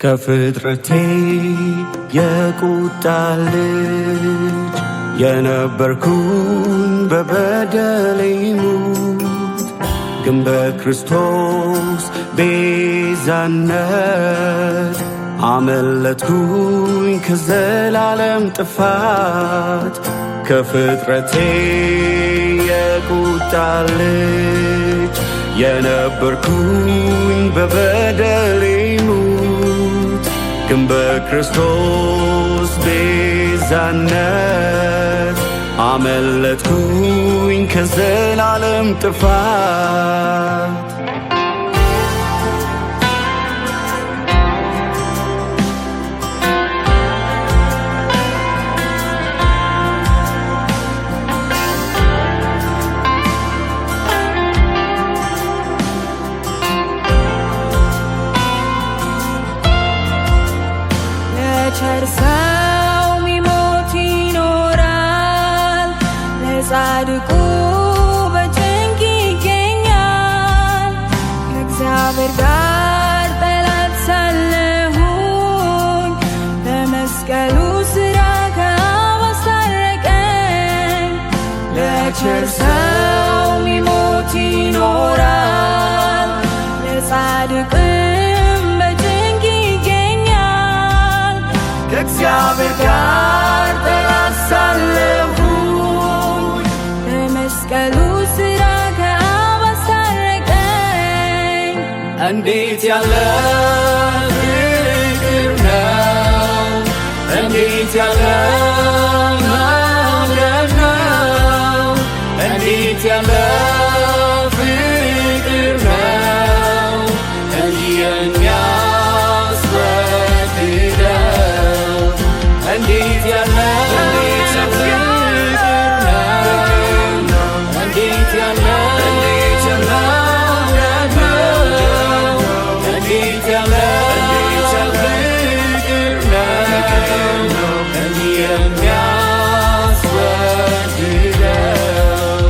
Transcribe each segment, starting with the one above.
ከፍጥረቴ የቁጣ ልጅ የነበርኩኝ በበደሌ ሙት፣ ግን በክርስቶስ ቤዛነት አመለጥኩኝ ከዘላለም ጥፋት። ከፍጥረቴ የቁጣ ልጅ የነበርኩኝ በበደሌ ሙት፣ ግን በክርስቶስ ቤዛነት አመለጥኩኝ ከዘላለም ጥፋት። ለቸር ሰው ሚሞት ይኖራል፣ ለጻድቁ በጭንቅ ይገኛል። ከእግዚአብሔር ጋር ጠላት ሳለሁኝ በመስቀሉ ሥራ ከአብ አስታረቀኝ። ለቸር ሰው ሚሞት ይኖራል፣ ለጻድቅም በጭንቅ ይገኛል። ከእግዚአብሔር ጋር ጠላት ሳለሁኝ በመስቀሉ ሥራ ከአብ አስታረቀኝ። እንዴት ያለ ፍቅር ነው! እንዴት ያለ መውደድ ነው! እንዴት ያለ ፍቅር ነው! እንዲህ የሚያስወድደው እንዴት ያለ ፍቅር ነው! እንዴት ያለ እንዴት ያለ ፍቅር ነው! እንዲህ የሚያስወድደው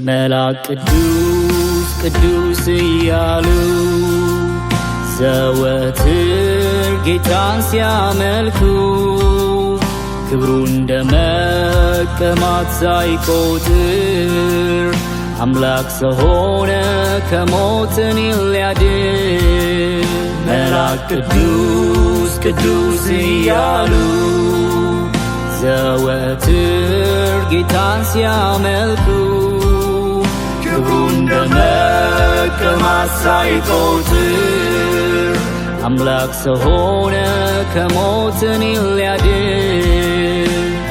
መልአክ ቅዱስ ቅዱስ እያሉ ዘወትር ጌታን ሲያመልኩ፣ ክብሩ እንደ መቀማት ሳይቆጥር አምላክ ሰው ሆነ ከሞትን ሊያድን። መልአክ ቅዱስ ቅዱስ እያሉ ዘወትር ጌታን ሲያመልኩ፣ ክብሩ እንደ መቀማት ሳይቆጥር አምላክ ሰው ሆነ ከሞትን ሊያድን።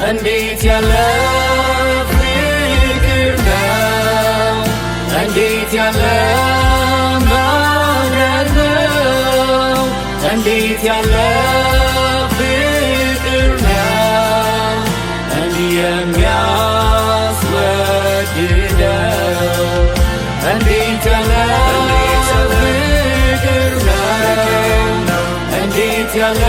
እንዴት ያለ ፍቅር ነው! እንዴት ያለ መውደድ ነው! እንዴት ያለ ፍቅር ነው! እንዲህ የሚያስወድደው እንዴት ያለ ፍቅር ነው! እንዴት ያለ